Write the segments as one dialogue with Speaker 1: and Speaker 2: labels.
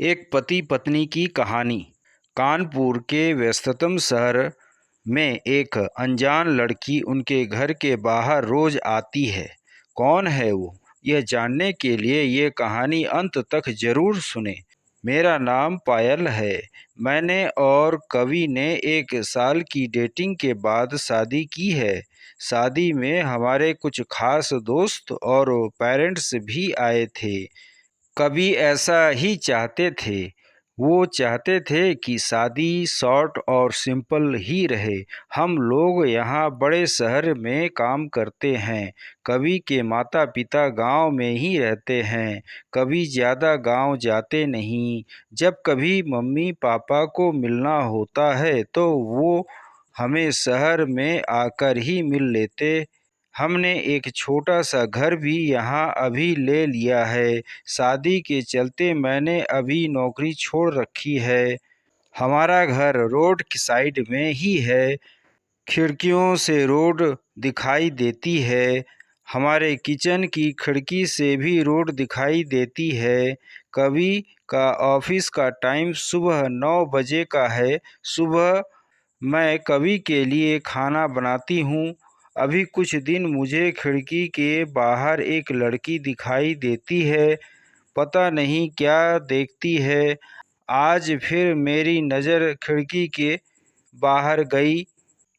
Speaker 1: एक पति पत्नी की कहानी। कानपुर के व्यस्ततम शहर में एक अनजान लड़की उनके घर के बाहर रोज आती है। कौन है वो? यह जानने के लिए ये कहानी अंत तक जरूर सुने। मेरा नाम पायल है। मैंने और कवि ने 1 साल की डेटिंग के बाद शादी की है। शादी में हमारे कुछ खास दोस्त और पेरेंट्स भी आए थे। कभी ऐसा ही चाहते थे। वो चाहते थे कि शादी शॉर्ट और सिंपल ही रहे। हम लोग यहाँ बड़े शहर में काम करते हैं। कवि के माता पिता गांव में ही रहते हैं। कभी ज़्यादा गांव जाते नहीं। जब कभी मम्मी पापा को मिलना होता है तो वो हमें शहर में आकर ही मिल लेते। हमने एक छोटा सा घर भी यहाँ अभी ले लिया है। शादी के चलते मैंने अभी नौकरी छोड़ रखी है। हमारा घर रोड की साइड में ही है। खिड़कियों से रोड दिखाई देती है। हमारे किचन की खिड़की से भी रोड दिखाई देती है। कवि का ऑफिस का टाइम सुबह 9 बजे का है। सुबह मैं कवि के लिए खाना बनाती हूँ। अभी कुछ दिन मुझे खिड़की के बाहर एक लड़की दिखाई देती है। पता नहीं क्या देखती है। आज फिर मेरी नज़र खिड़की के बाहर गई।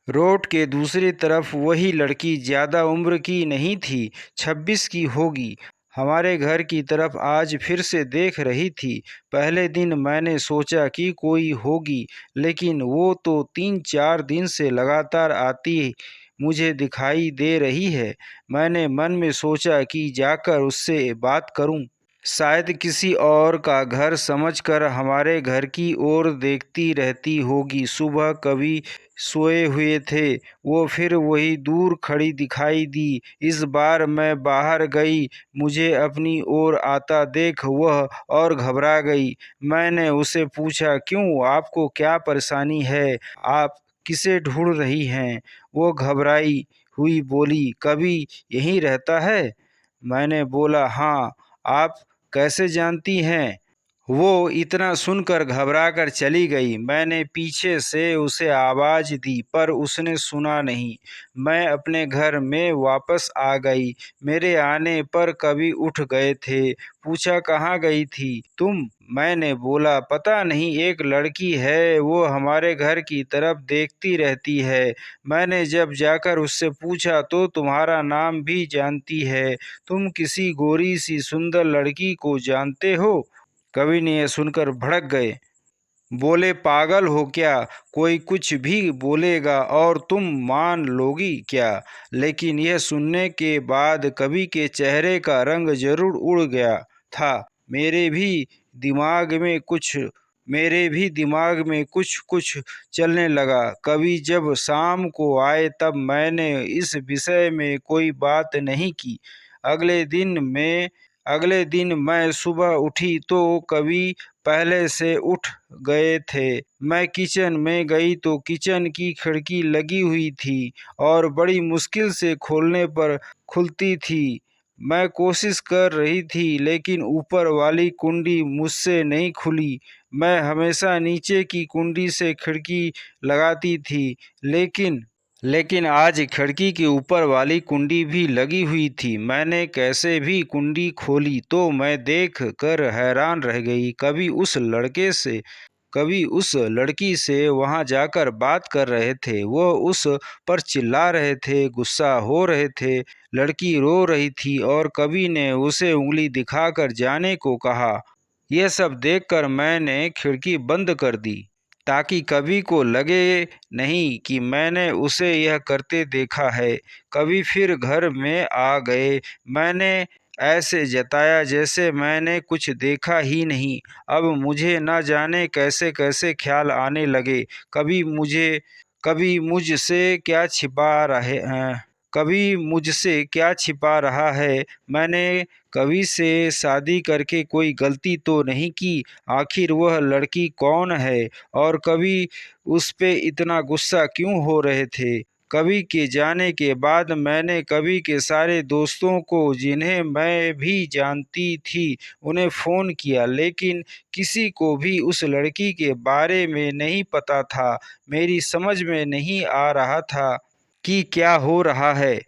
Speaker 1: रोड के दूसरी तरफ वही लड़की ज़्यादा उम्र की नहीं थी, 26 की होगी। हमारे घर की तरफ आज फिर से देख रही थी। पहले दिन मैंने सोचा कि कोई होगी, लेकिन वो तो 3-4 दिन से लगातार आती मुझे दिखाई दे रही है। मैंने मन में सोचा कि जाकर उससे बात करूं। शायद किसी और का घर समझकर हमारे घर की ओर देखती रहती होगी। सुबह कभी सोए हुए थे, वो फिर वही दूर खड़ी दिखाई दी। इस बार मैं बाहर गई। मुझे अपनी ओर आता देख वह और घबरा गई। मैंने उसे पूछा, क्यों, आपको क्या परेशानी है? आप किसे ढूंढ रही हैं? वो घबराई हुई बोली, कभी यहीं रहता है? मैंने बोला, हाँ। आप कैसे जानती हैं? वो इतना सुनकर घबराकर चली गई। मैंने पीछे से उसे आवाज़ दी पर उसने सुना नहीं। मैं अपने घर में वापस आ गई। मेरे आने पर कवि उठ गए थे। पूछा, कहाँ गई थी तुम? मैंने बोला, पता नहीं, एक लड़की है, वो हमारे घर की तरफ देखती रहती है। मैंने जब जाकर उससे पूछा तो तुम्हारा नाम भी जानती है। तुम किसी गोरी सी सुंदर लड़की को जानते हो? कवि ने यह सुनकर भड़क गए। बोले, पागल हो क्या? कोई कुछ भी बोलेगा और तुम मान लोगी क्या? लेकिन यह सुनने के बाद कवि के चेहरे का रंग जरूर उड़ गया था। मेरे भी दिमाग में कुछ कुछ चलने लगा। कवि जब शाम को आए तब मैंने इस विषय में कोई बात नहीं की। अगले दिन मैं सुबह उठी तो कवि पहले से उठ गए थे। मैं किचन में गई तो किचन की खिड़की लगी हुई थी और बड़ी मुश्किल से खोलने पर खुलती थी। मैं कोशिश कर रही थी लेकिन ऊपर वाली कुंडी मुझसे नहीं खुली। मैं हमेशा नीचे की कुंडी से खिड़की लगाती थी, लेकिन आज खिड़की के ऊपर वाली कुंडी भी लगी हुई थी। मैंने कैसे भी कुंडी खोली तो मैं देख कर हैरान रह गई। कभी उस लड़की से वहां जाकर बात कर रहे थे। वो उस पर चिल्ला रहे थे, गुस्सा हो रहे थे। लड़की रो रही थी और कवि ने उसे उंगली दिखाकर जाने को कहा। यह सब देखकर मैंने खिड़की बंद कर दी ताकि कवि को लगे नहीं कि मैंने उसे यह करते देखा है। कवि फिर घर में आ गए। मैंने ऐसे जताया जैसे मैंने कुछ देखा ही नहीं। अब मुझे न जाने कैसे कैसे ख्याल आने लगे। कभी मुझसे क्या छिपा रहा है? मैंने कवि से शादी करके कोई गलती तो नहीं की? आखिर वह लड़की कौन है और कवि उस पे इतना गुस्सा क्यों हो रहे थे? कवि के जाने के बाद मैंने कवि के सारे दोस्तों को, जिन्हें मैं भी जानती थी, उन्हें फ़ोन किया, लेकिन किसी को भी उस लड़की के बारे में नहीं पता था। मेरी समझ में नहीं आ रहा था कि क्या हो रहा है।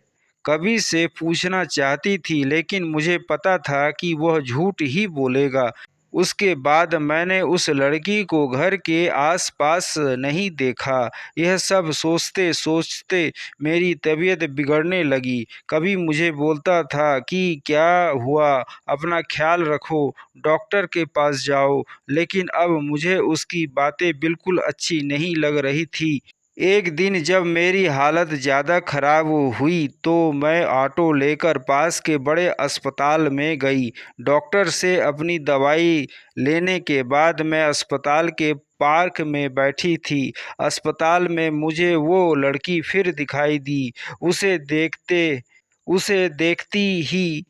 Speaker 1: कवि से पूछना चाहती थी, लेकिन मुझे पता था कि वह झूठ ही बोलेगा। उसके बाद मैंने उस लड़की को घर के आस-पास नहीं देखा। यह सब सोचते-सोचते मेरी तबीयत बिगड़ने लगी। कभी मुझे बोलता था कि क्या हुआ, अपना ख्याल रखो, डॉक्टर के पास जाओ, लेकिन अब मुझे उसकी बातें बिल्कुल अच्छी नहीं लग रही थी। एक दिन जब मेरी हालत ज़्यादा खराब हुई तो मैं ऑटो लेकर पास के बड़े अस्पताल में गई। डॉक्टर से अपनी दवाई लेने के बाद मैं अस्पताल के पार्क में बैठी थी। अस्पताल में मुझे वो लड़की फिर दिखाई दी। उसे देखते उसे देखती ही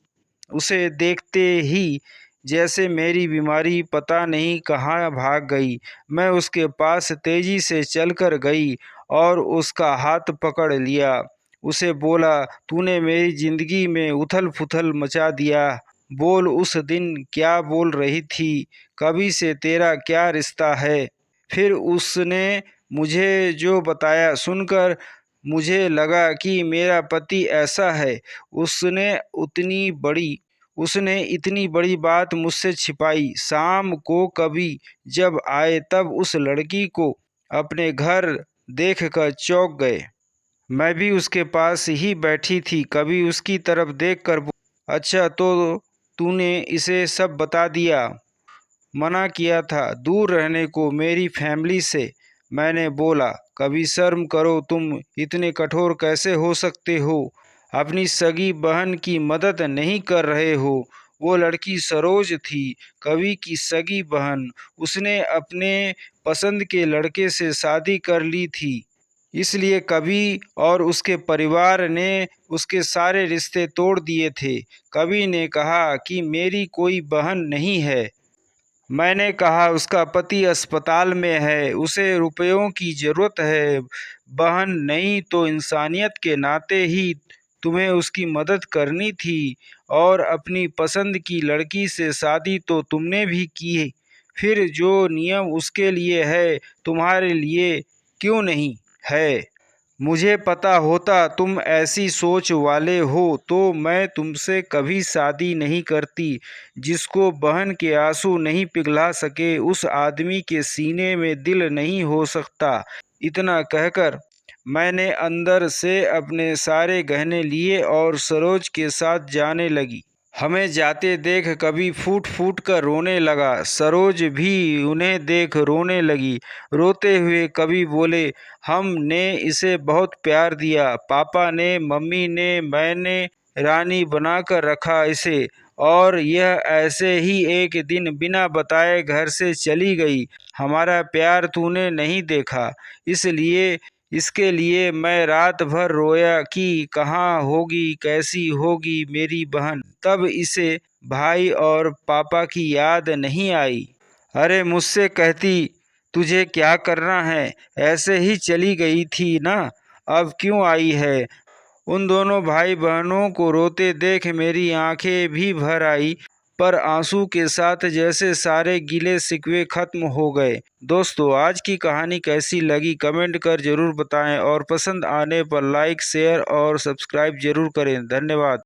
Speaker 1: उसे देखते ही जैसे मेरी बीमारी पता नहीं कहाँ भाग गई। मैं उसके पास तेज़ी से चलकर गई और उसका हाथ पकड़ लिया। उसे बोला, तूने मेरी ज़िंदगी में उथल-पुथल मचा दिया। बोल, उस दिन क्या बोल रही थी? कवि से तेरा क्या रिश्ता है? फिर उसने मुझे जो बताया सुनकर मुझे लगा कि मेरा पति ऐसा है। उसने इतनी बड़ी बात मुझसे छिपाई। शाम को कवि जब आए तब उस लड़की को अपने घर देखकर चौंक गए। मैं भी उसके पास ही बैठी थी। कवि उसकी तरफ देखकर अच्छा, तो तूने इसे सब बता दिया? मना किया था दूर रहने को मेरी फैमिली से। मैंने बोला, कभी शर्म करो, तुम इतने कठोर कैसे हो सकते हो? अपनी सगी बहन की मदद नहीं कर रहे हो। वो लड़की सरोज थी, कवि की सगी बहन। उसने अपने पसंद के लड़के से शादी कर ली थी, इसलिए कवि और उसके परिवार ने उसके सारे रिश्ते तोड़ दिए थे। कवि ने कहा कि मेरी कोई बहन नहीं है। मैंने कहा, उसका पति अस्पताल में है, उसे रुपयों की ज़रूरत है। बहन नहीं तो इंसानियत के नाते ही तुम्हें उसकी मदद करनी थी, और अपनी पसंद की लड़की से शादी तो तुमने भी की। फिर जो नियम उसके लिए है, तुम्हारे लिए क्यों नहीं है? मुझे पता होता तुम ऐसी सोच वाले हो तो मैं तुमसे कभी शादी नहीं करती। जिसको बहन के आंसू नहीं पिघला सके, उस आदमी के सीने में दिल नहीं हो सकता। इतना कहकर मैंने अंदर से अपने सारे गहने लिए और सरोज के साथ जाने लगी। हमें जाते देख कवि फूट फूट कर रोने लगा। सरोज भी उन्हें देख रोने लगी। रोते हुए कवि बोले, हमने इसे बहुत प्यार दिया। पापा ने, मम्मी ने, मैंने रानी बनाकर रखा इसे, और यह ऐसे ही एक दिन बिना बताए घर से चली गई। हमारा प्यार तूने नहीं देखा, इसलिए इसके लिए मैं रात भर रोया कि कहाँ होगी, कैसी होगी मेरी बहन। तब इसे भाई और पापा की याद नहीं आई। अरे मुझसे कहती, तुझे क्या करना है, ऐसे ही चली गई थी ना, अब क्यों आई है? उन दोनों भाई बहनों को रोते देख मेरी आंखें भी भर आई, पर आंसू के साथ जैसे सारे गिले शिकवे खत्म हो गए। दोस्तों, आज की कहानी कैसी लगी कमेंट कर ज़रूर बताएं, और पसंद आने पर लाइक, शेयर और सब्सक्राइब ज़रूर करें। धन्यवाद।